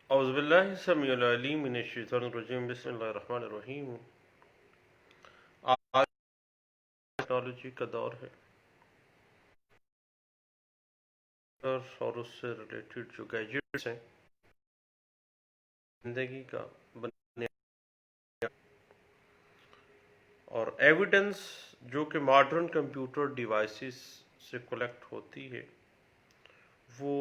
اعوذ باللہ السمیع العلیم من الشیطان الرجیم بسم اللہ الرحمن الرحیم۔ آج ٹیکنالوجی کا دور ہے اور اس سے ریلیٹڈ جو گیجٹس ہیں زندگی کا بنیاد اور ایویڈنس جو کہ ماڈرن کمپیوٹر ڈیوائسز سے کلیکٹ ہوتی ہے وہ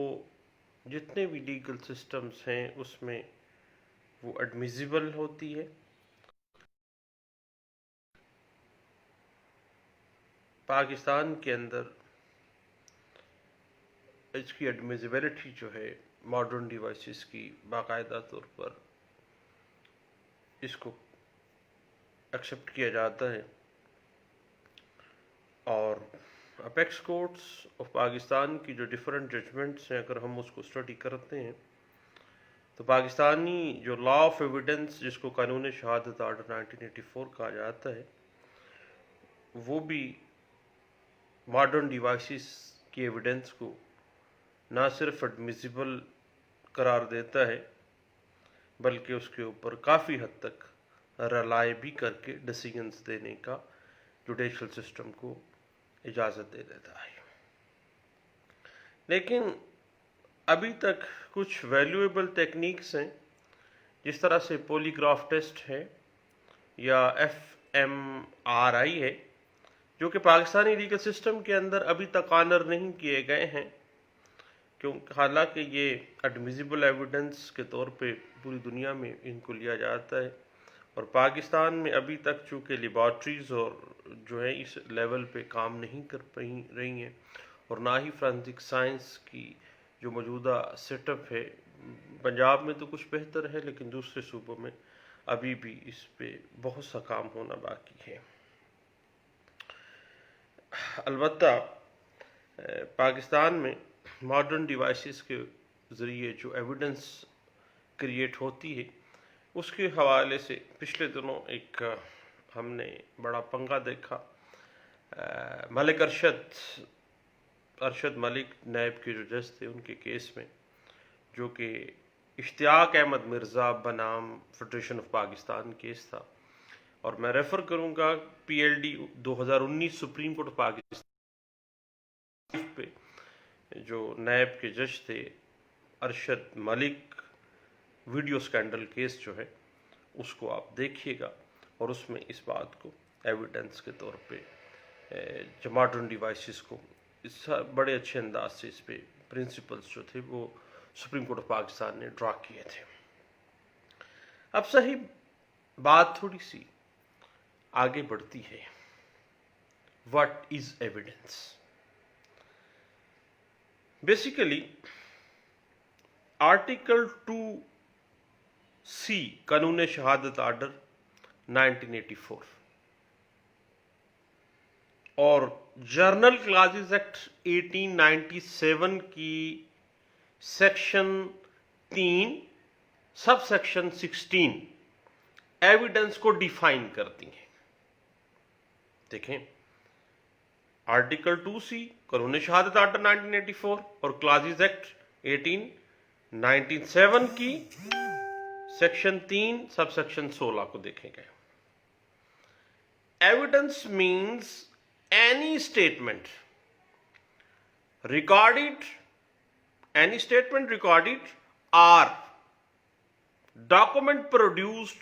جتنے بھی لیگل سسٹمز ہیں اس میں وہ ایڈمیزیبل ہوتی ہے۔ پاکستان کے اندر اس کی ایڈمیزیبلٹی جو ہے ماڈرن ڈیوائسز کی باقاعدہ طور پر اس کو ایکسیپٹ کیا جاتا ہے، اور اپیکس کورٹس آف پاکستان کی جو ڈیفرنٹ ججمنٹس ہیں اگر ہم اس کو اسٹڈی کرتے ہیں تو پاکستانی جو لا آف ایویڈنس جس کو قانون شہادت آرڈر 1984 کہا جاتا ہے وہ بھی ماڈرن ڈیوائسز کی ایویڈنس کو نہ صرف ایڈمیزیبل قرار دیتا ہے بلکہ اس کے اوپر کافی حد تک رلائے بھی کر کے ڈیسیژنز دینے کا جوڈیشل سسٹم کو اجازت دے دیتا ہے۔ لیکن ابھی تک کچھ ویلیویبل ٹیکنیکس ہیں جس طرح سے پولی گراف ٹیسٹ ہے یا FMRI ہے جو کہ پاکستانی لیگل سسٹم کے اندر ابھی تک آنر نہیں کیے گئے ہیں، کیونکہ حالانکہ یہ ایڈمیزیبل ایویڈنس کے طور پہ پوری دنیا میں ان کو لیا جاتا ہے، اور پاکستان میں ابھی تک چونکہ لیبارٹریز اور جو ہے اس لیول پہ کام نہیں کر رہی ہیں، اور نہ ہی فرانسک سائنس کی جو موجودہ سیٹ اپ ہے پنجاب میں تو کچھ بہتر ہے لیکن دوسرے صوبوں میں ابھی بھی اس پہ بہت سا کام ہونا باقی ہے۔ البتہ پاکستان میں ماڈرن ڈیوائسز کے ذریعے جو ایویڈنس کریٹ ہوتی ہے اس کے حوالے سے پچھلے دنوں ایک ہم نے بڑا پنگا دیکھا۔ ملک ارشد ملک نیب کے جو جج تھے ان کے کیس میں، جو کہ اشتیاق احمد مرزا بنام فیڈریشن آف پاکستان کیس تھا، اور میں ریفر کروں گا PLD 2019 supreme court of Pakistan پہ جو نیب کے جج تھے Arshad Malik video scandal case جو ہے اس کو آپ دیکھیے گا، اور اس میں اس بات کو ایویڈنس کے طور پہ جو ماڈرن ڈیوائسز کو اس بڑے اچھے انداز سے اس پہ پرنسپلز جو تھے وہ سپریم کورٹ آف پاکستان نے ڈرا کیے تھے۔ اب صحیح بات تھوڑی سی آگے بڑھتی ہے، what is evidence? Basically article 2C قانون شہادت آرڈر 1984 اور جرنل کلازز ایکٹ 1897 کی سیکشن 3 سب سیکشن 16 ایویڈنس کو ڈیفائن کرتی ہیں۔ دیکھیں، آرٹیکل 2C قانون شہادت آرڈر 1984 اور کلازز ایکٹ 1897 کی سیکشن 3 سب سیکشن 16 کو دیکھیں گے۔ Evidence means any statement recorded or document produced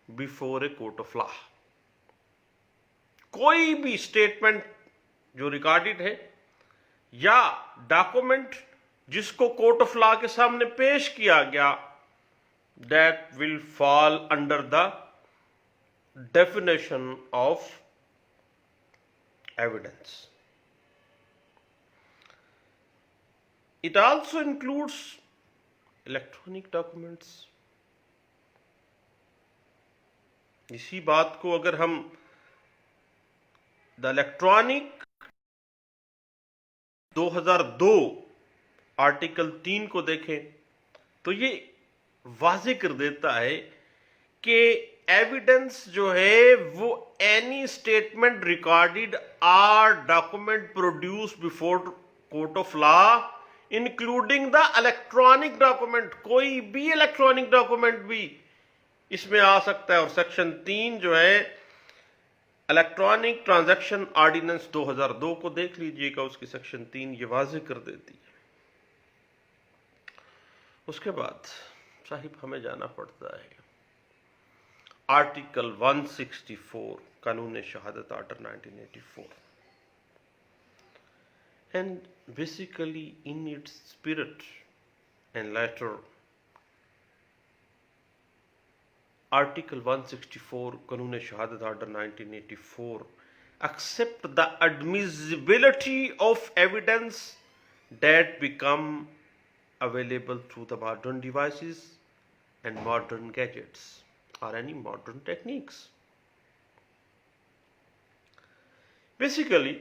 before a court of law۔ کوئی بھی اسٹیٹمنٹ جو ریکارڈڈ ہے یا ڈاکومنٹ جس کو کورٹ آف لا کے سامنے پیش کیا گیا، that will fall under the definition of evidence۔ It also includes electronic documents۔ اسی بات کو اگر ہم دا الیکٹرانک 2002 آرٹیکل 3 کو دیکھیں تو یہ واضح کر دیتا ہے کہ ایویڈنس جو ہے وہ any statement recorded or document produce before court of law including the electronic document, कोई भी इलेक्ट्रॉनिक डॉक्यूमेंट भी इसमें आ सकता है। और सेक्शन 3 जो है इलेक्ट्रॉनिक ट्रांजैक्शन ऑर्डिनेंस 2002 को देख लीजिएगा, उसकी सेक्शन 3 ये वाज़ेह कर देती है। उसके बाद साहिब हमें जाना पड़ता है आर्टिकल 164 कानून शहादत order 1984, and basically in its spirit and letter, Article 164 कानून शहादत order 1984 accept the admissibility of evidence that become available through the modern devices and modern gadgets or any modern techniques. Basically,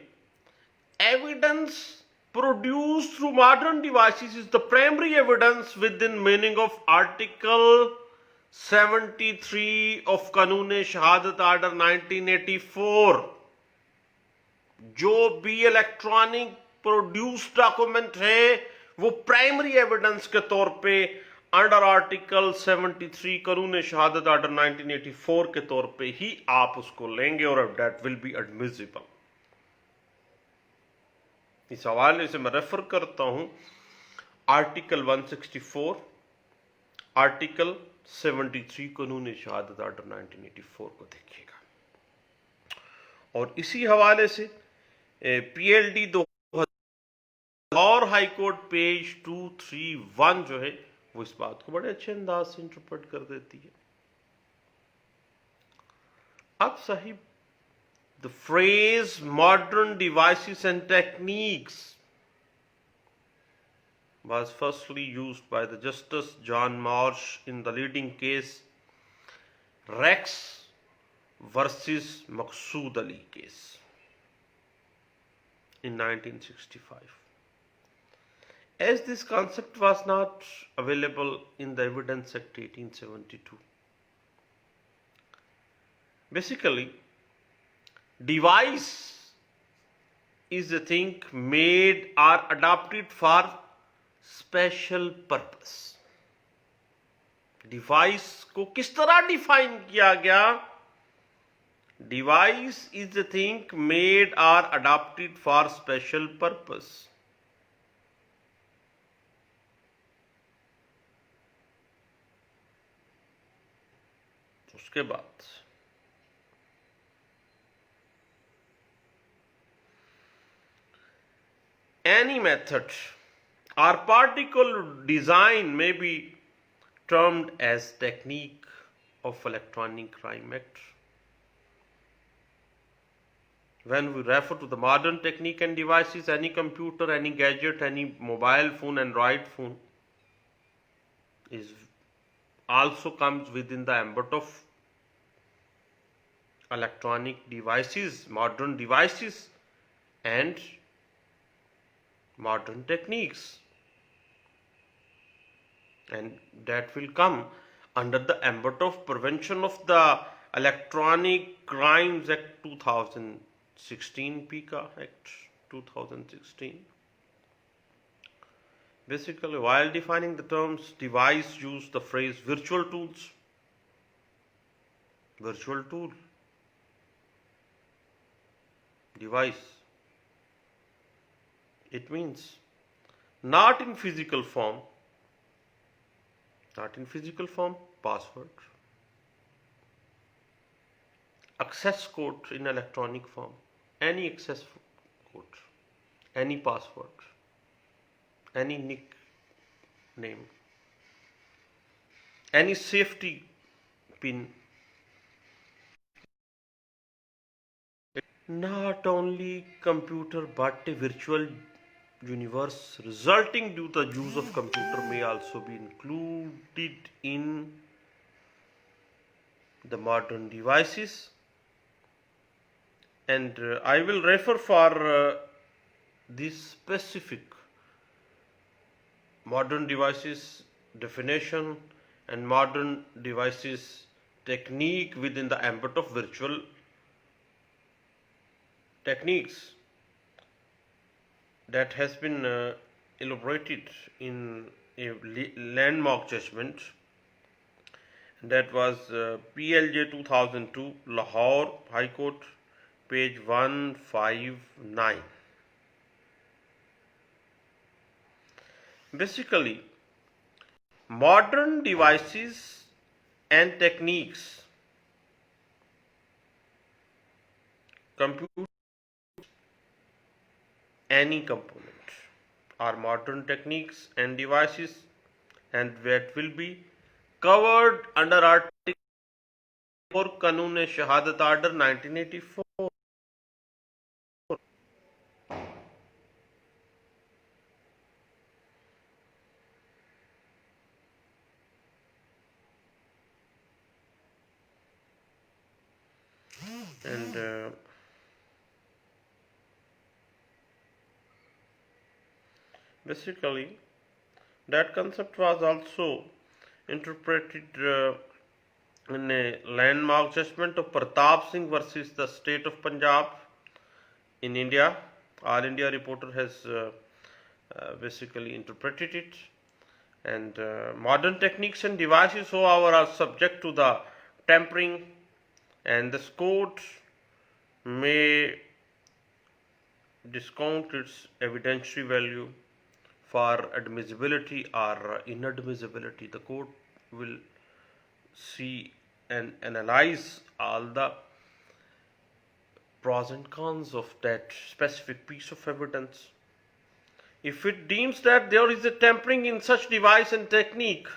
evidence produced through modern devices is the primary evidence within meaning of Article 73 of कानून शहादत order 1984। जो भी electronic produce document है वो primary evidence के तौर पे under article 73 कानून शहादत ऑर्डर 1984 के तौर पे ही आप उसको लेंगे और दैट विल बी एडमिसिबल। इस हवाले से मैं रेफर करता हूं आर्टिकल 164, आर्टिकल 73 कानून शहादत ऑर्डर 1984 को देखिएगा। और इसी हवाले से पीएलडी 2000 और हाई कोर्ट पेज 231 जो है वो इस बात को बड़े अच्छे अंदाज से इंटरप्रेट कर देती है। अब Sahib the phrase modern devices and techniques was firstly used by the Justice John Marsh in the leading case Rex versus Maqsood Ali case in 1965. As this concept was not available in the Evidence Act 1872. Basically, device is a thing made or adapted for special purpose. Device को किस तरह define किया गया? Device is a thing made or adapted for special purpose. उसके बाद any method or particle design may be termed as technique of Electronic Crime Act. When we refer to the modern technique and devices, any computer, any gadget, any mobile phone, Android phone is also comes within the ambit of electronic devices, modern devices and modern techniques, and that will come under the ambit of Prevention of the Electronic Crimes Act 2016, PICA Act 2016. Basically, while defining the terms device, use the phrase virtual tools. Virtual tool, device. It means not in physical form, password, access code in electronic form, any access code, any password, any nickname, any safety pin. Not only computer but a virtual universe resulting due to the use of computer may also be included in the modern devices, and I will refer for this specific modern devices definition and modern devices technique within the ambit of virtual techniques that has been elaborated in a landmark judgment that was PLJ 2002, Lahore High Court, page 159. Basically, modern devices and techniques, compute any component, are modern techniques and devices, and that will be covered under Article 4 Kanun Shahadat Order 1984. And basically, that concept was also interpreted in a landmark judgment of Pratap Singh versus the state of Punjab in India. All India Reporter has basically interpreted it. And modern techniques and devices, however, are subject to the tampering, and this court may discount its evidentiary value for admissibility or inadmissibility. The court will see and analyze all the pros and cons of that specific piece of evidence. If it deems that there is a tampering in such device and technique,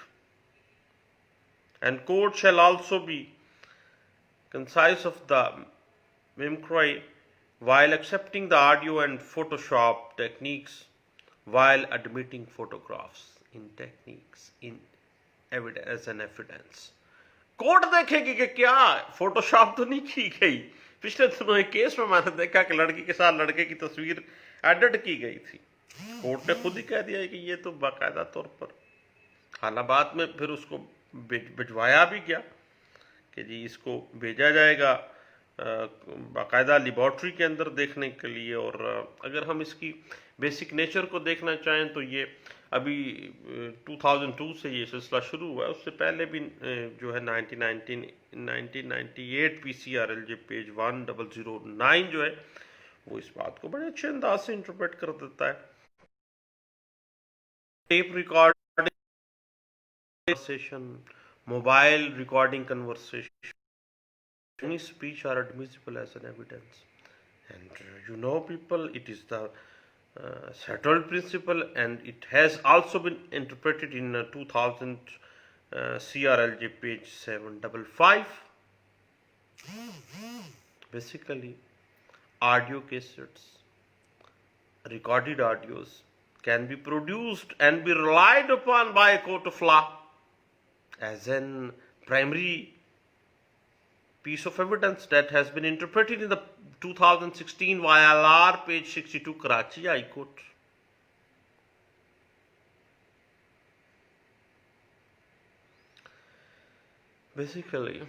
and court shall also be concise of the mimicry while accepting the audio and Photoshop techniques, while admitting photographs in techniques in evidence as an evidence. Court देखेगी कि क्या Photoshop तो नहीं की गई. पिछले दिनों एक केस में मैंने देखा कि लड़की के साथ लड़के की तस्वीर एडिट की गई थी. कोर्ट ने खुद ही कह दिया कि ये तो बाकायदा तौर पर, हालांकि बाद में फिर उसको भिजवाया भी गया कि जी इसको भेजा जाएगा बाकायदा लेबॉर्ट्री के अंदर देखने के लिए. और अगर हम इसकी बेसिक नेचर को देखना चाहें तो ये अभी 2002 से ये सिलसिला शुरू हुआ है. उससे पहले भी जो है 1998 PCRLJ पेज 1009 जो है वो इस बात को बड़े अच्छे अंदाज से इंटरप्रेट कर देता है. Tape recording conversation, mobile recording conversation, any speech are admissible as an evidence. And people, it is the settled principle, and it has also been interpreted in 2000 CRLJ page 755. Basically, audio cassettes, recorded audios can be produced and be relied upon by a court of law as an primary piece of evidence that has been interpreted in the 2016 YLR page 62 Karachi High Court. Basically,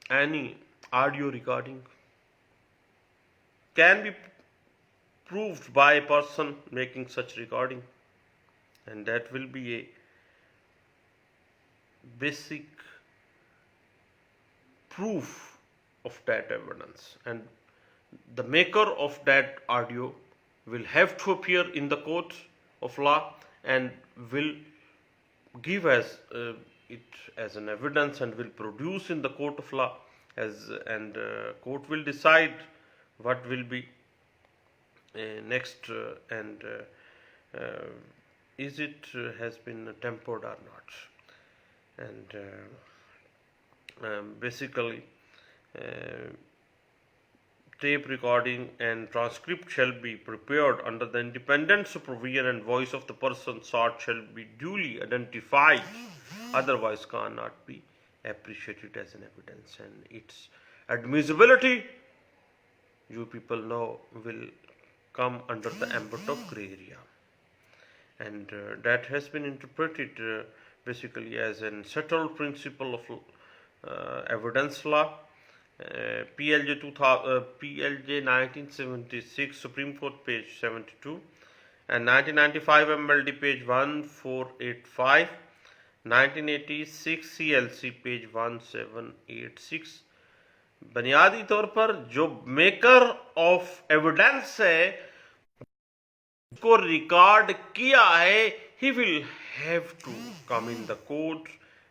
any audio recording can be proved by a person making such recording, and that will be a basic proof of that evidence, and the maker of that audio will have to appear in the court of law and will give as it as an evidence and will produce in the court of law and court will decide what will be next and is it has been tempered or not. And basically tape recording and transcript shall be prepared under the independent supervision and voice of the person sought shall be duly identified, otherwise cannot be appreciated as an evidence, and its admissibility, you people know, will come under the ambit of gray area. And that has been interpreted basically as a settled principle of evidence law. PLJ 1976 Supreme Court page 72, and 1995 MLD page 1485, 1986 CLC page 1786. बुनियादी तौर पर जो maker of evidence है को record किया है, he will have to come in the court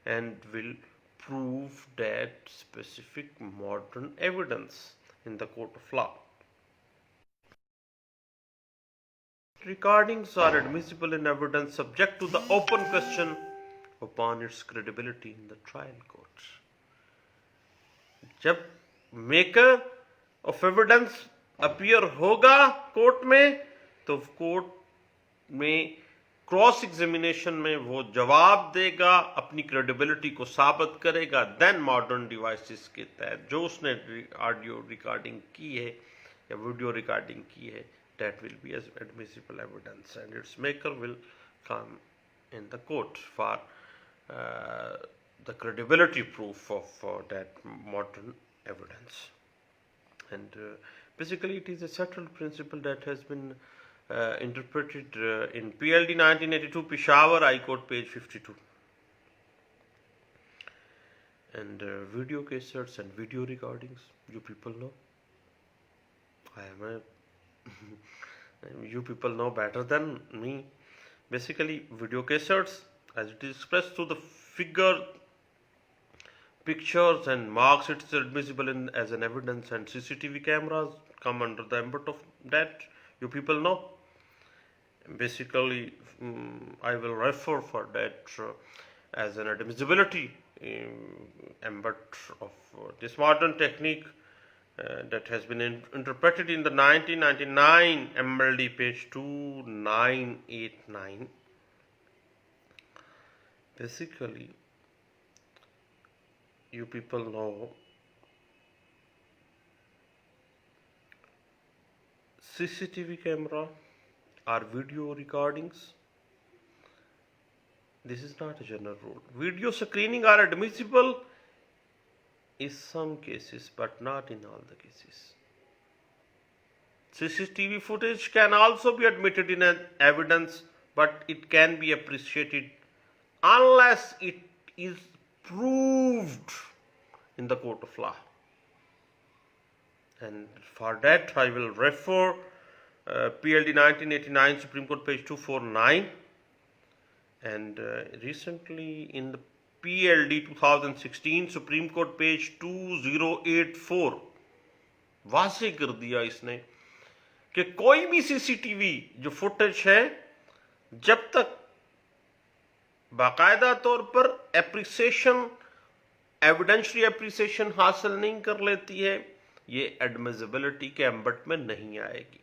and will prove that specific modern evidence in the court of law. Recordings are admissible in evidence subject to the open question upon its credibility in the trial court. जब maker of evidence appear होगा court में, तो court में cross examination में वो जवाब देगा, अपनी क्रेडिबिलिटी को साबित करेगा, देन मॉडर्न डिवाइसेस के तहत जो उसने ऑडियो रिकॉर्डिंग की है या वीडियो रिकॉर्डिंग की है, that will be as admissible evidence and its maker will come in the court for the credibility proof of that modern evidence. And basically it is a settled principle that has been interpreted in PLD 1982 Peshawar High Court page 52. And video cassettes and video recordings, you people know. You people know better than me. Basically, video cassettes, as it is expressed through the figure, pictures and marks, it is admissible as an evidence, and CCTV cameras come under the ambit of that. You people know. Basically, I will refer for that as an admissibility ambit of this modern technique that has been interpreted in the 1999 MLD page 2989. Basically, you people know CCTV camera or video recordings. This is not a general rule. Video screening are admissible in some cases, but not in all the cases. CCTV footage can also be admitted in an evidence, but it can be appreciated unless it is proved in the court of law. And for that, I will refer PLD 1989 Supreme Court page 249, and recently in the PLD 2016 Supreme Court page 2084 वाज़ेह कर दिया इसने कि कोई भी CCTV जो footage है, जब तक बाकायदा तौर पर एप्रिसिएशन, एविडेंशियरी एप्रिसिएशन हासिल नहीं कर लेती है, ये एडमिसिबिलिटी के एम्बट में नहीं आएगी.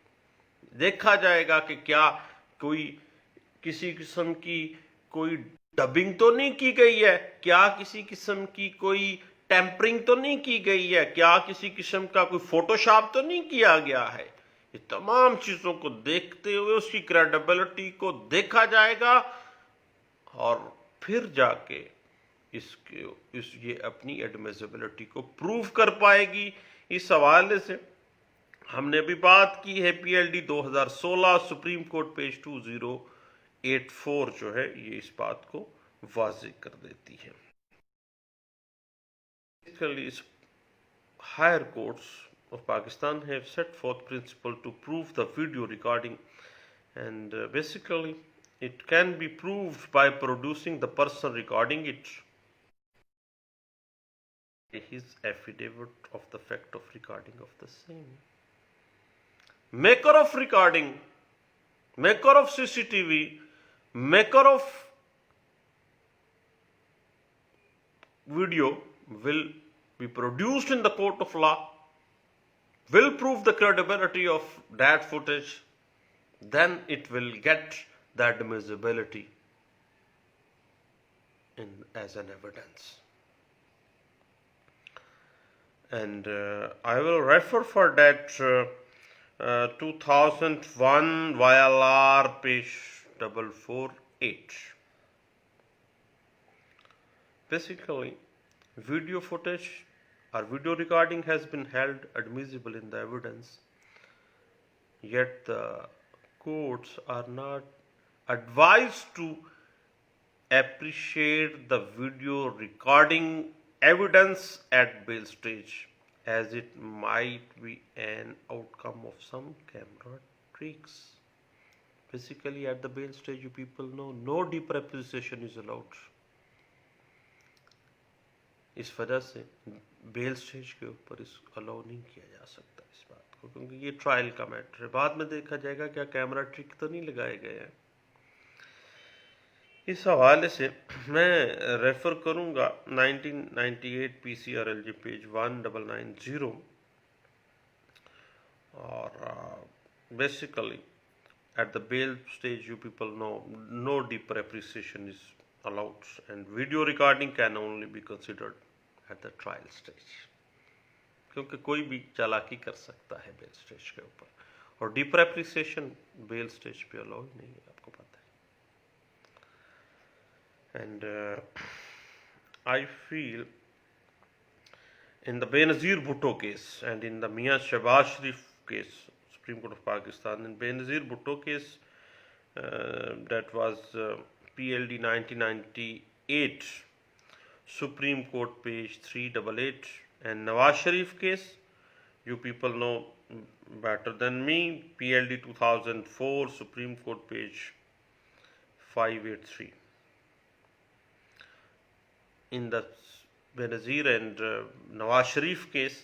देखा जाएगा कि क्या कोई किसी किस्म की कोई डबिंग तो नहीं की गई है, क्या किसी किस्म की कोई टेम्परिंग तो नहीं की गई है, क्या किसी किस्म का कोई फोटोशॉप तो नहीं किया गया है. ये तमाम चीजों को देखते हुए उसकी क्रेडिबिलिटी को देखा जाएगा और फिर जाके ये अपनी एडमिसिबिलिटी को प्रूव कर पाएगी. इस हवाले से हमने भी बात की है. पीएलडी 2016 सुप्रीम कोर्ट पेज 2084 जो है ये इस बात को वाज़ेह कर देती है. Higher courts of Pakistan have set forth principle to prove the video recording, and basically it can be proved by producing the person recording it his affidavit of the fact of recording of the same. Maker of recording, maker of CCTV, maker of video will be produced in the court of law, will prove the credibility of that footage, then it will get the admissibility as an evidence. And I will refer for that 2001 YLR page 448. Basically, video footage or video recording has been held admissible in the evidence, yet the courts are not advised to appreciate the video recording evidence at bail stage, as it might be an outcome of some camera tricks. Basically, at the bail stage, you people know no deeper appreciation is allowed. इस वजह से bell stage के ऊपर इस allow नहीं किया जा सकता इस बात को, क्योंकि ये ट्रायल का मैटर है। बाद में देखा जाएगा क्या कैमरा ट्रिक तो नहीं लगाए गए हैं। इस हवाले से मैं रेफर करूंगा 1998 PCRLG पेज 1990 और basically at the bail stage you people know no deeper appreciation is allowed and video recording can only be considered at the trial stage, क्योंकि कोई भी चालाकी कर सकता है बेल स्टेज के ऊपर, और डीपर एप्रिसिएशन बेल स्टेज पे अलाउ नहीं है, आपको पता है। And I feel in the Benazir Bhutto case and in the Mian Shehbaz Sharif case, Supreme Court of Pakistan, in Benazir Bhutto case, that was PLD 1998, Supreme Court page 388, and Nawaz Sharif case, you people know better than me, PLD 2004, Supreme Court page 583. In the Benazir and Nawaz Sharif case,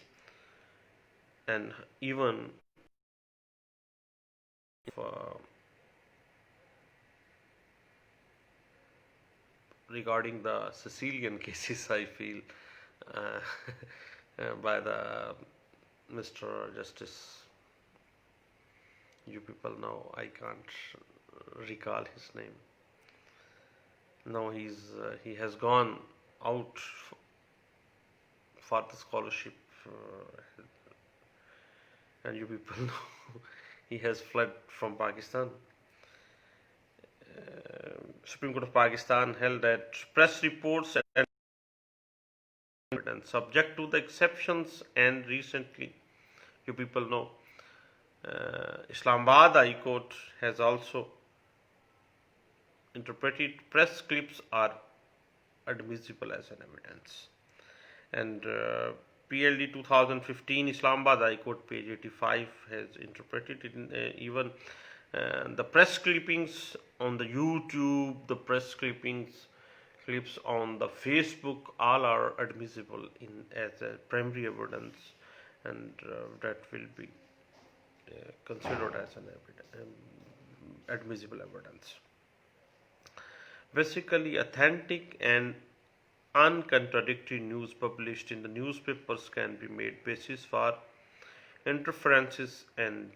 and even regarding the Sicilian cases, I feel by the Mr. Justice, you people know, I can't recall his name. No, he has gone out for the scholarship, and you people know he has fled from Pakistan. Supreme Court of Pakistan held that press reports and subject to the exceptions, and recently, you people know, Islamabad High Court has also interpreted press clips are admissible as an evidence. And PLD 2015 Islamabad High Court page 85 has interpreted in even the press clippings on the YouTube, the press clips on the Facebook, all are admissible as a primary evidence, and that will be considered as an admissible evidence. Basically, authentic and uncontradictory news published in the newspapers can be made basis for interferences, and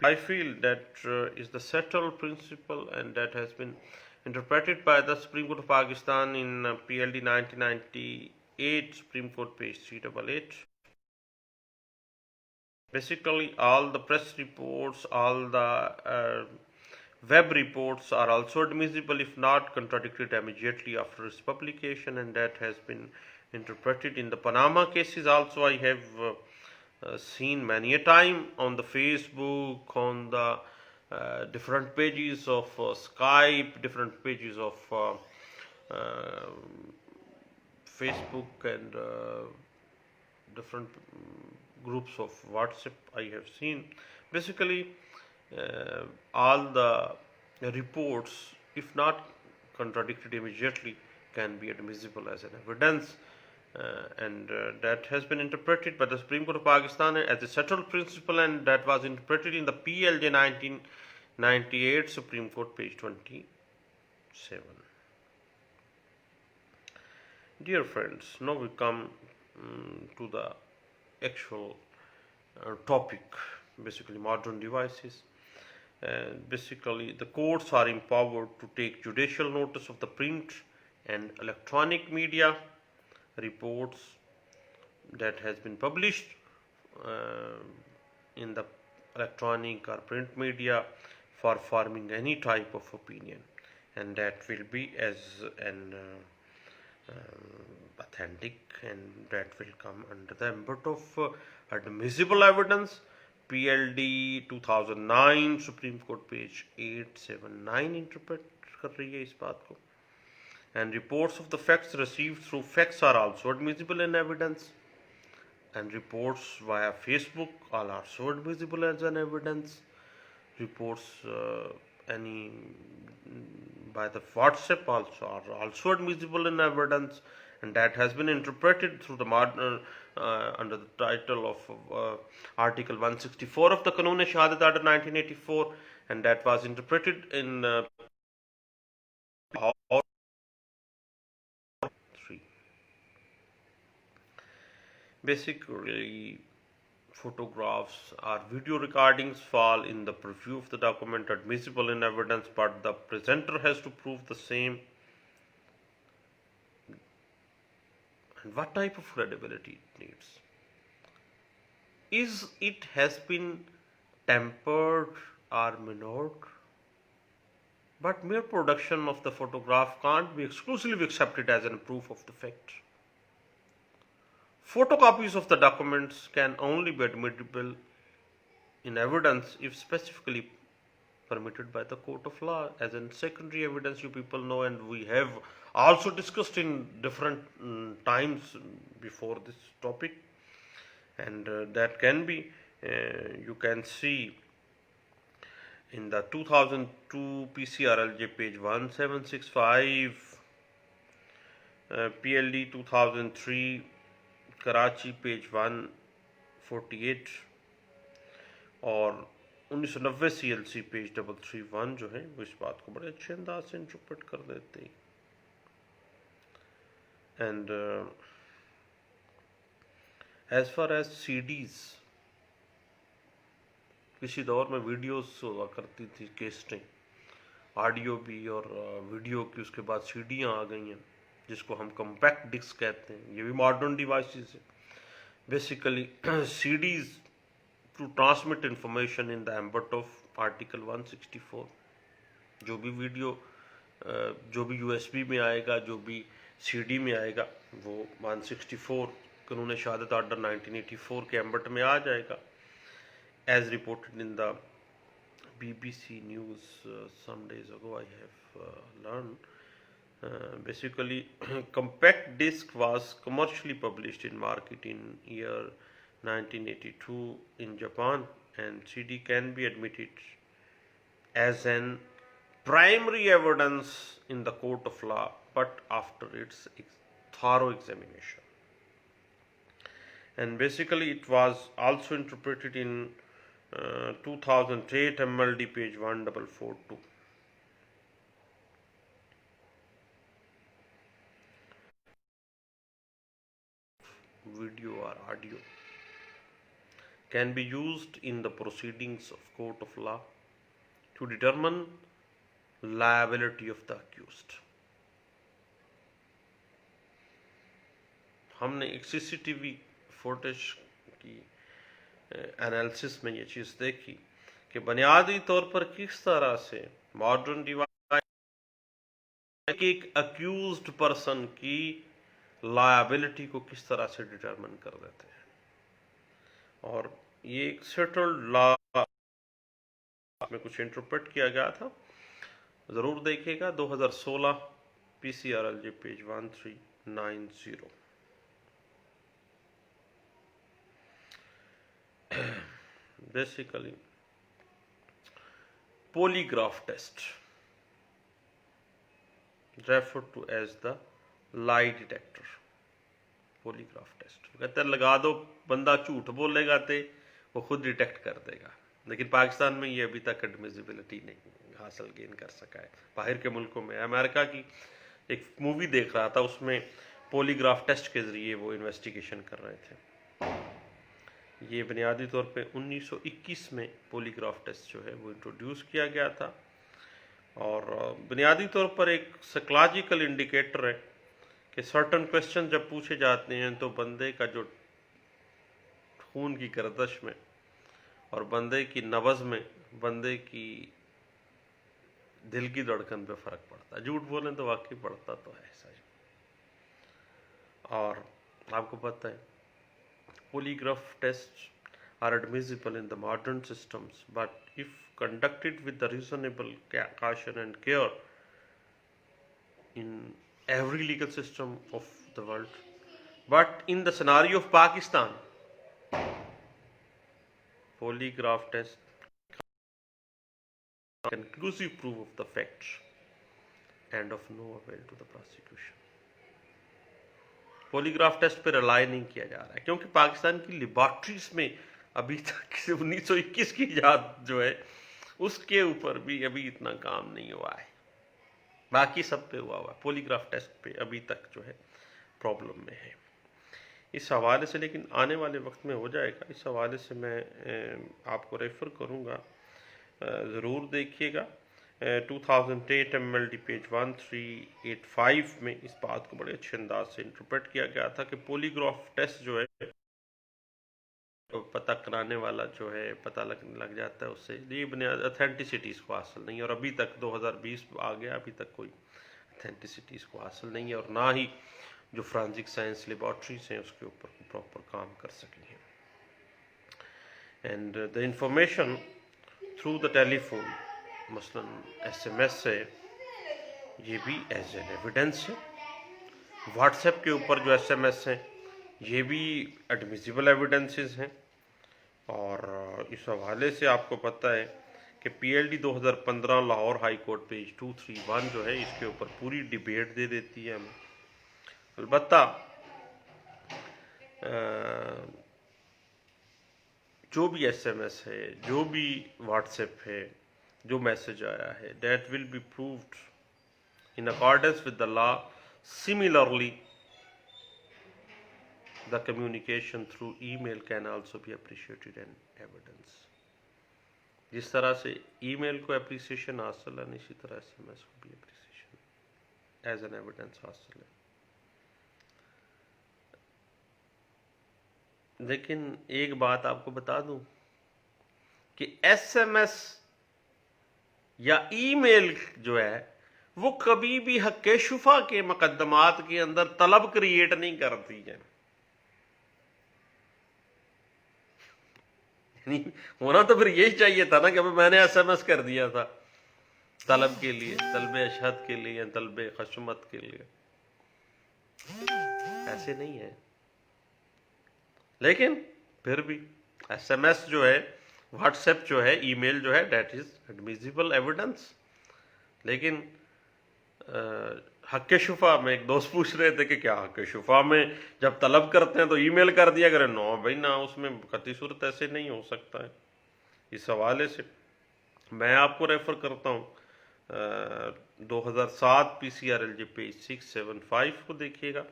I feel that is the settled principle, and that has been interpreted by the Supreme Court of Pakistan in PLD 1998, Supreme Court page 388. Basically, all the press reports, all the web reports are also admissible if not contradicted immediately after its publication, and that has been interpreted in the Panama cases also. I have seen many a time on the Facebook, on the different pages of Skype, different pages of Facebook, and different groups of WhatsApp I have seen. Basically, all the reports, if not contradicted immediately, can be admissible as an evidence, and that has been interpreted by the Supreme Court of Pakistan as a settled principle, and that was interpreted in the PLJ 1998 Supreme Court page 27. Dear friends, now we come to the actual topic, basically modern devices. Basically, the courts are empowered to take judicial notice of the print and electronic media reports that has been published in the electronic or print media for forming any type of opinion, and that will be as an authentic, and that will come under the ambit of admissible evidence, PLD 2009 supreme court page 879 interpret کر رہی ہے اس بات کو. And reports of the facts received through fax are also admissible in evidence. And reports via Facebook are also admissible as an evidence. Reports by the WhatsApp are also admissible in evidence, and that has been interpreted through the under the title of Article 164 of the Qanun Shahadat Order 1984, and that was interpreted in basically. Photographs or video recordings fall in the purview of the document admissible in evidence, but the presenter has to prove the same. And what type of credibility it needs? Is it has been tempered or minored? But mere production of the photograph can't be exclusively accepted as a proof of the fact. Photocopies of the documents can only be admissible in evidence if specifically permitted by the court of law as in secondary evidence, you people know, and we have also discussed in different times before this topic, and that can be you can see in the 2002 PCRLJ page 1765, PLD 2003 Karachi page 148 اور 1990 CLC page 331 جو ہے وہ اس بات کو بڑے اچھے انداز سے انٹرپریٹ کر دیتے ہیں. And as far as CDs، کسی دور میں ویڈیوز ہوا کرتی تھی، کیسٹیں، آڈیو بھی اور ویڈیو کی، اس کے بعد CDیاں آ گئی ہیں جس کو ہم کمپیکٹ ڈسک کہتے ہیں. یہ بھی ماڈرن ڈیوائسز ہے. Basically CDs to transmit information in the ambit of article 164. جو بھی ویڈیو جو بھی USB میں آئے گا، جو بھی CD میں آئے گا، وہ 164 قانون شہادت آرڈر 1984 کے ایمبٹ میں آ جائے گا. As reported in the BBC news some days ago, I have learned. Basically, compact disc was commercially published in market in year 1982 in Japan, and CD can be admitted as an primary evidence in the court of law, but after its thorough examination. And basically, it was also interpreted in 2008 MLD page 1442. Video or audio can be used in the proceedings of court of law to determine liability of the accused. ہم نے ایک CCTV footage کی analysis میں یہ چیز دیکھی کہ بنیادی طور پر کس طرح سے ماڈرن ڈیوائس ایک اکیوزڈ پرسن کی لائبلٹی کو کس طرح سے ڈٹرمن کر دیتے ہیں. اور یہ ایک سیٹلڈ لا میں کچھ انٹرپریٹ کیا گیا تھا. ضرور دیکھیے گا 2016 PCRLJ page 1390. Basically, polygraph test, referred to as the lie detector. polygraph test کہتے ہیں لگا دو، بندہ جھوٹ بولے گا تو وہ خود ڈیٹیکٹ کر دے گا. لیکن پاکستان میں یہ ابھی تک ایڈمیسیبلٹی نہیں حاصل گین کر سکا ہے. باہر کے ملکوں میں، امریکہ کی ایک مووی دیکھ رہا تھا، اس میں پولیگراف ٹیسٹ کے ذریعے وہ انویسٹیگیشن کر رہے تھے. یہ بنیادی طور پہ 1921 میں پولیگراف ٹیسٹ جو ہے وہ انٹروڈیوس کیا گیا تھا، اور بنیادی طور پر ایک سائیکولوجیکل انڈیکیٹر ہے کہ سرٹن کویسچن جب پوچھے جاتے ہیں تو بندے کا جو خون کی گردش میں اور بندے کی نبض میں، بندے کی دل کی دھڑکن پہ فرق پڑتا ہے. جھوٹ بولیں تو واقعی پڑتا تو ہے ایسا ہی. اور آپ کو پتہ ہے پولیگراف test are admissible in the modern systems, but if conducted with the reasonable caution and care in every legal system of the world. But in the scenario of Pakistan, polygraph test conclusive proof of the facts and of no avail to the prosecution. Polygraph test पे rely नहीं किया जा रहा है क्योंकि पाकिस्तान की laboratories में अभी तक 1921 की इजाद जो है उसके ऊपर भी अभी इतना काम नहीं हुआ है, बाकी सब पे हुआ। पॉलीग्राफ टेस्ट पे अभी तक जो है प्रॉब्लम में है। इस हवाले से लेकिन आने वाले वक्त में हो जाएगा। इस हवाले से मैं आपको रेफ़र करूँगा, ज़रूर देखिएगा। 2008 MLD पेज 1385 में इस बात को बड़े अच्छे अंदाज से इंटरप्रेट किया गया था कि पॉलीग्राफ टेस्ट जो है तो पता कराने वाला जो है पता लग जाता है उससे, ये बुनियाद अथेंटिसिटीज़ को हासिल नहीं है। और अभी तक 2020 आ गया, अभी तक कोई अथेंटिसिटीज़ को हासिल नहीं है और ना ही जो फोरेंसिक साइंस लेबॉर्ट्रीज हैं उसके ऊपर प्रॉपर काम कर सकी हैं। And the information through the telephone, मसलन SMS से, ये भी एज एन एविडेंस है। व्हाट्सएप के ऊपर जो SMS हैं ये भी एडमिसिबल एविडेंसेस हैं। और इस हवाले से आपको पता है कि PLD 2015 Lahore high court page 231 जो है इसके ऊपर पूरी डिबेट दे देती है हमें। अलबत्ता जो भी SMS है, जो भी व्हाट्सएप है, जो मैसेज आया है, that will be proved in accordance with the law. Similarly the communication through email can also be appreciated and evidence। जिस तरह से ईमेल को एप्रिसिएशन हासिल है, इसी तरह SMS को भी एप्रिसिएशन एज एन एविडेंस हासिल है। लेकिन एक बात आपको बता दूं कि SMS या ईमेल जो है वो कभी भी हक़ शुफा के मुकदमात के अंदर तलब क्रिएट नहीं करती है। होना तो फिर यही चाहिए था ना कि मैंने SMS कर दिया था तलब के लिए, तलब अशहद के लिए, तलब खशमत के लिए। ऐसे नहीं है। लेकिन फिर भी SMS जो है, व्हाट्सएप जो है, ईमेल जो है, डेट इज एडमिसिबल एविडेंस। लेकिन हक़ शुफा में एक दोस्त पूछ रहे थे कि क्या हक़ शुफा में जब तलब करते हैं तो ईमेल कर दिया करें? नो भाई ना, उसमें कतई सूरत ऐसे नहीं हो सकता है। इस हवाले से मैं आपको रेफ़र करता हूँ 2007 PCRLJ पेज 675 को देखिएगा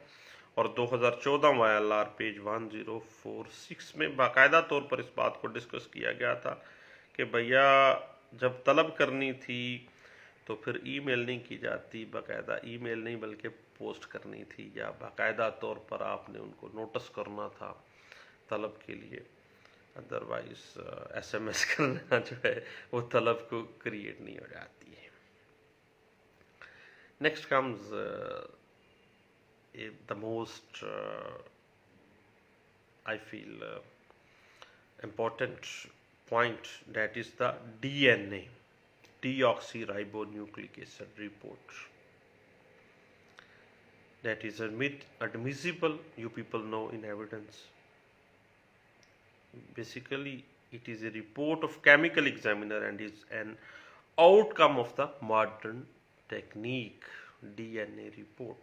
और 2014 YLR पेज 1046 में बाकायदा तौर पर इस बात को डिस्कस किया गया था कि भैया जब तलब करनी थी तो फिर ईमेल नहीं की जाती, बाकायदा ईमेल नहीं बल्कि पोस्ट करनी थी या बाकायदा तौर पर आपने उनको नोटिस करना था तलब के लिए। अदरवाइज SMS करना जो है वो तलब को क्रिएट नहीं हो जाती है। Next comes the most I feel important point, that is the DNA, deoxyribonucleic acid report. That is admissible, you people know, in evidence. Basically, it is a report of chemical examiner and is an outcome of the modern technique, DNA report.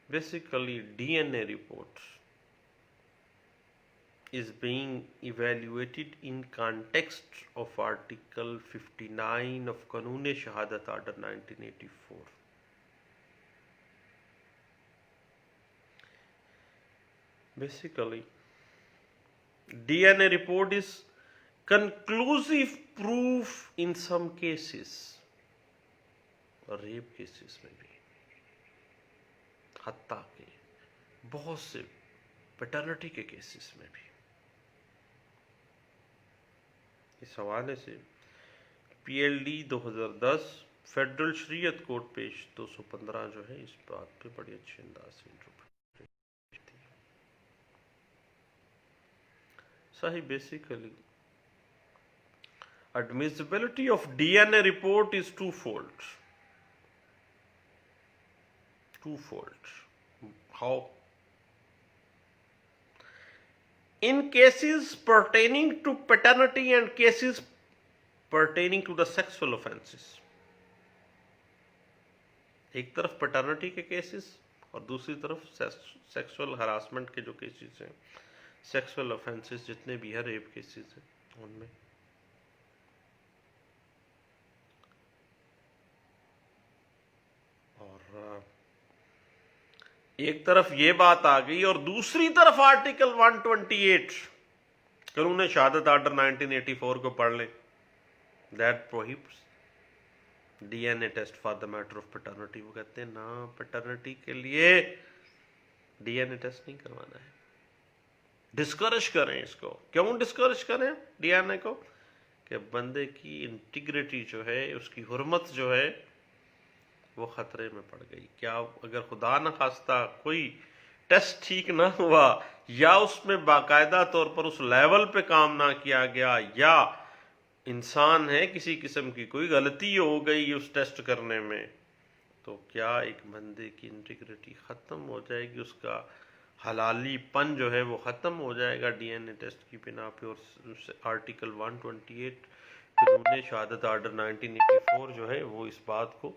Basically, DNA report is being evaluated in context of Article 59 of Qanun-e-Shahadat Order 1984. Basically, DNA report is conclusive proof in some cases, rape cases में भी, हत्या के बहुत से paternity के cases में भी। इस हवाले से PLD 2010 फेडरल शरीयत कोड पेज 215 जो है इस बात पे बड़ी अच्छे अंदाज से इंटरप्रेट करती है। صحیح. Basically admissibility of DNA report is twofold. How? In cases pertaining to paternity and cases pertaining to the sexual offenses. ایک طرف پیٹرنٹی کے کیسز اور دوسری طرف سیکسول ہراسمنٹ کے جو کیسز ہیں، سیکسول offenses جتنے بھی ہیں، ریپ کیسز ہیں ان میں. اور ایک طرف یہ بات آ گئی اور دوسری طرف آرٹیکل 128 قانون شہادت آرڈر 1984 کو پڑھ لیں. That prohibits D N A test for the matter of paternity. وہ کہتے ہیں نا، پیٹرنٹی کے لیے ڈی این اے ٹیسٹ نہیں کروانا ہے. ڈسکرش کریں اس کو. کیوں ڈسکرش کریں ڈی این اے کو؟ کہ بندے کی انٹیگریٹی جو ہے، اس کی حرمت جو ہے، وہ خطرے میں پڑ گئی. کیا اگر خدا نہ خواستہ کوئی ٹیسٹ ٹھیک نہ ہوا، یا اس میں باقاعدہ طور پر اس لیول پہ کام نہ کیا گیا، یا انسان ہے کسی قسم کی کوئی غلطی ہو گئی اس ٹیسٹ کرنے میں، تو کیا ایک بندے کی انٹیگریٹی ختم ہو جائے گی؟ اس کا حلالی پن جو ہے وہ ختم ہو جائے گا ڈی این اے ٹیسٹ کی بنا پہ. اور آرٹیکل 128 قانون شہادت آرڈر 1984 جو ہے وہ اس بات کو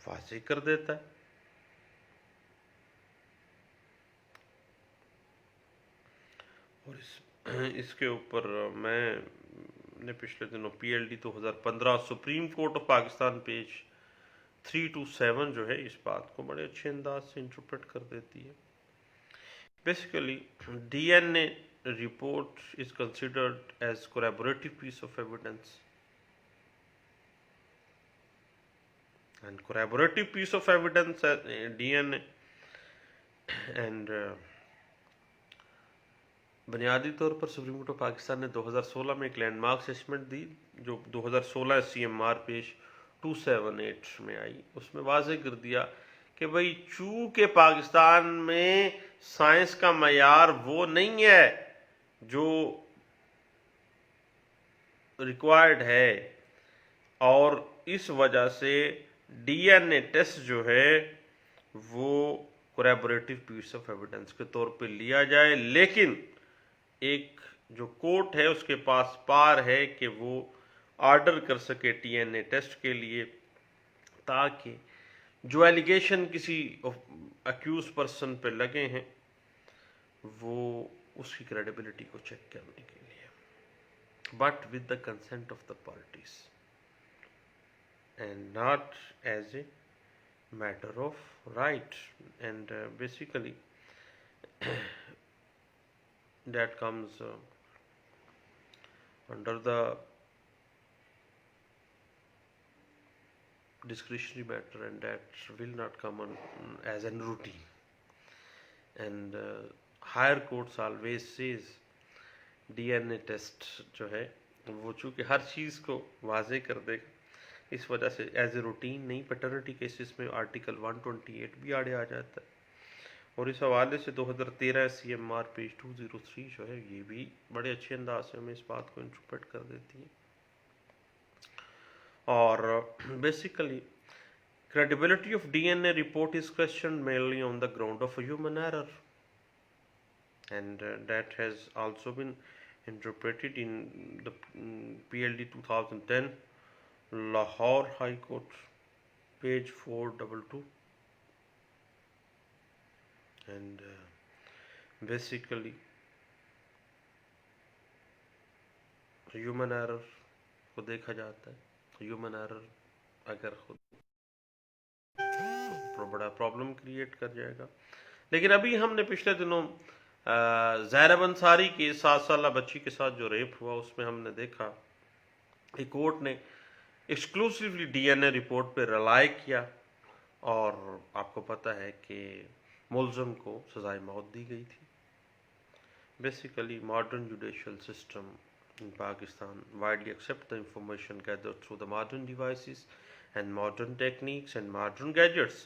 واضح کر دیتا ہے. اور اس کے اوپر میں نے پچھلے دنوں P L D 2015 supreme court of Pakistan page 327 جو ہے اس بات کو بڑے اچھے انداز سے انٹرپریٹ کر دیتی ہے. Basically D N A report is considered as corroborative piece of evidence, and corroborative piece of evidence DNA and بنیادی طور پر سپریم کورٹ آف پاکستان نے 2016 میں ایک لینڈ مارک اسسمنٹ دی جو 2016 سی ایم آر پیج 278 میں آئی. اس میں واضح کر دیا کہ بھئی چونکہ پاکستان میں سائنس کا معیار وہ نہیں ہے جو ریکوائرڈ ہے، اور اس وجہ سے ڈی این اے ٹیسٹ جو ہے وہ کوریبوریٹو پیس آف ایویڈنس کے طور پہ لیا جائے. لیکن ایک جو کورٹ ہے اس کے پاس پار ہے کہ وہ آرڈر کر سکے ڈی این اے ٹیسٹ کے لیے، تاکہ جو ایلیگیشن کسی اکیوز پرسن پہ لگے ہیں وہ اس کی کریڈیبلٹی کو چیک کرنے کے لیے، but with the consent of the parties and not as a matter of right. And basically that comes under the discretionary matter, and that will not come on as a routine. And higher courts always says DNA test جو ہے وہ چونکہ ہر چیز کو واضح کر دے گا، اس وجہ سے ایز اے روٹین نہیں. پیٹرنٹی کیسز میں آرٹیکل 128 بھی آڑے آ جاتا ہے، اور اس حوالے سے 2013 سی ایم آر پیج 203 جو ہے یہ بھی بڑے اچھے انداز سے ہمیں اس بات کو انٹرپریٹ کر دیتی ہے. اور basically credibility of DNA report is questioned mainly on the ground of a human error, and that has also been interpreted in the PLD 2010 Lahore High Court page 422. And basically human error کو دیکھا جاتا ہے. human error اگر خود بڑا problem create کر جائے گا. لیکن ابھی ہم نے پچھلے دنوں زہرا انصاری کی 7 سالہ بچی کے ساتھ جو ریپ ہوا، اس میں ہم نے دیکھا کہ کورٹ نے ایکسکلوسیولی ڈی این اے رپورٹ پہ رلائی کیا، اور آپ کو پتہ ہے کہ ملزم کو سزائے موت دی گئی تھی. Basically modern judicial system in Pakistan widely accept the information gathered through the modern devices and modern techniques and modern gadgets,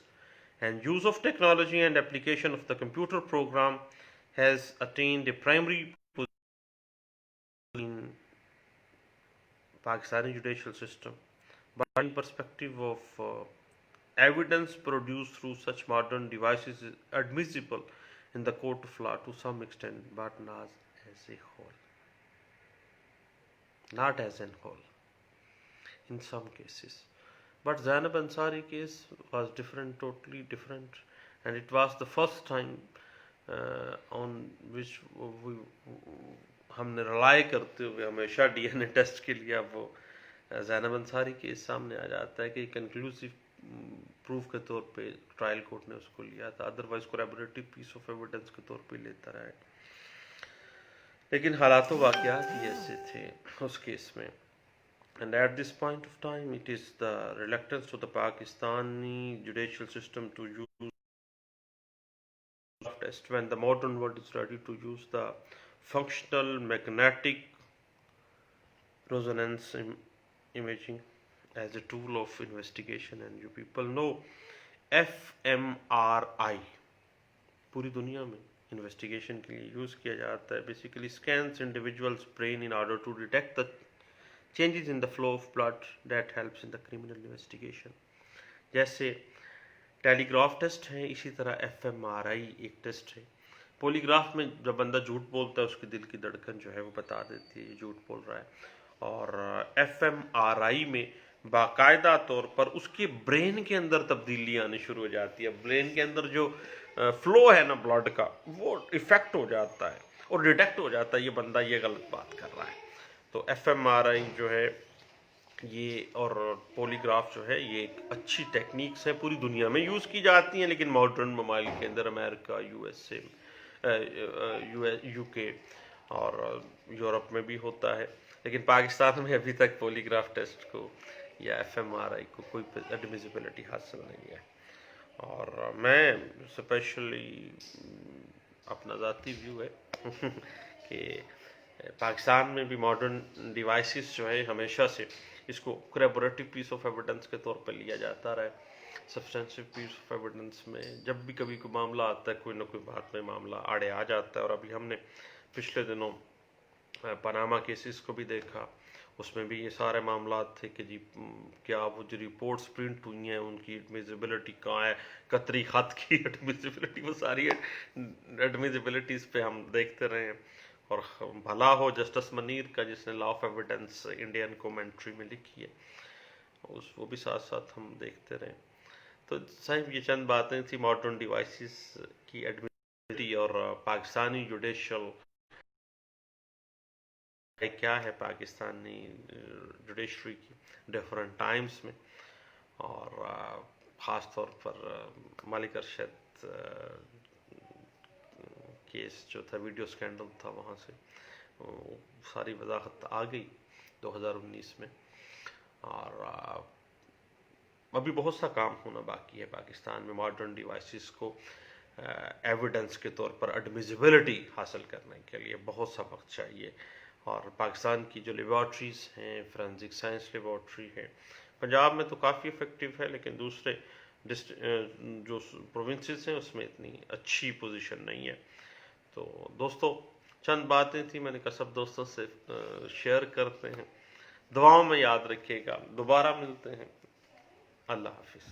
and use of technology and application of the computer program has attained a primary Pakistani judicial system, but in perspective of evidence produced through such modern devices is admissible in the court of law to some extent, but not as a whole. Not as a whole. In some cases. But Zainab Ansari case was different, totally different, and it was the first time on which we हमने rely करते हुए हमेशा DNA test के लिए अब वो Zainab Ansari case सामने आ जाता है कि कंक्लूसिव प्रूफ के तौर पे ट्रायल कोर्ट ने उसको लिया था, otherwise collaborative piece of evidence के तौर पे लेता रहा है। लेकिन हालात वाक़यात ही ऐसे थे उस केस में। And at this point of time, it is the reluctance of the Pakistani judicial system to use test when the modern world is ready to use the functional magnetic resonance imaging as a tool of investigation. And you people know fMRI पूरी दुनिया में investigation के लिए use किया जाता है। Basically scans individual's brain in order to detect the changes in the flow of blood that helps in the criminal investigation. जैसे telegraph test है, इसी तरह fMRI एक टेस्ट है। पॉलीग्राफ में जब बंदा झूठ बोलता है उसके दिल की धड़कन जो है वो बता देती है झूठ बोल रहा है, और fMRI में बाकायदा तौर पर उसके ब्रेन के अंदर तब्दीली आनी शुरू हो जाती है। ब्रेन के अंदर जो फ्लो है ना ब्लड का, वो इफेक्ट हो जाता है और डिटेक्ट हो जाता है ये बंदा ये गलत बात कर रहा है। तो fMRI जो है ये और पॉलीग्राफ जो है ये एक अच्छी टेक्निक्स है, पूरी दुनिया में यूज़ की जाती हैं, लेकिन मॉडर्न ममालिक के अंदर अमेरिका, यूएसए, यूके और यूरोप में भी होता है, लेकिन पाकिस्तान में अभी तक पॉलीग्राफ टेस्ट को या fMRI को कोई एडमिसिबिलिटी हासिल नहीं है। और मैं स्पेशली अपना ज़ाती व्यू है कि पाकिस्तान में भी मॉडर्न डिवाइसेस जो है हमेशा से इसको कोलैबोरेटिव पीस ऑफ एविडेंस के तौर पर लिया जाता रहा है। सब्सटेंसिव पीस ऑफ एविडेंस में जब भी कभी कोई मामला आता है, कोई ना कोई बात में मामला आड़े आ जाता है। और अभी हमने पिछले दिनों पनामा केसेस को भी देखा, उसमें भी ये सारे मामला थे कि जी क्या वो जो रिपोर्ट्स प्रिंट हुई हैं उनकी एडमिसिबिलिटी कहाँ है, कतरी खत की एडमिसिबिलिटी, वो सारी एडमिसिबिलिटीज़ पे हम देखते रहे हैं। और भला हो जस्टिस मनीर का जिसने law of evidence Indian commentary में लिखी है, वो भी साथ साथ हम देखते रहे। तो साहब ये चंद बातें थी मॉडर्न डिवाइसेस की एडमिसिबिलिटी और पाकिस्तानी जुडिशल क्या है पाकिस्तानी जुडिशरी की डिफरेंट टाइम्स में, और ख़ास तौर पर मलिक अरशद केस जो था, वीडियो स्कैंडल था, वहाँ से सारी वजाहत आ गई 2019 में। और अभी बहुत सा काम होना बाकी है पाकिस्तान में मॉडर्न डिवाइसेस को एविडेंस के तौर पर एडमिसिबिलिटी हासिल करने के लिए बहुत सा वक्त चाहिए। और पाकिस्तान की जो लेबॉर्ट्रीज़ हैं, फोरेंसिक साइंस लेबॉर्ट्री है, पंजाब में तो काफ़ी इफ़ेक्टिव है, लेकिन दूसरे जो प्रोविंसेस हैं उसमें इतनी अच्छी पोजीशन नहीं है। तो दोस्तों चंद बातें थी, मैंने कहा सब दोस्तों से शेयर करते हैं। दुआओं में याद रखिएगा, दोबारा मिलते हैं। अल्लाह हाफिज़।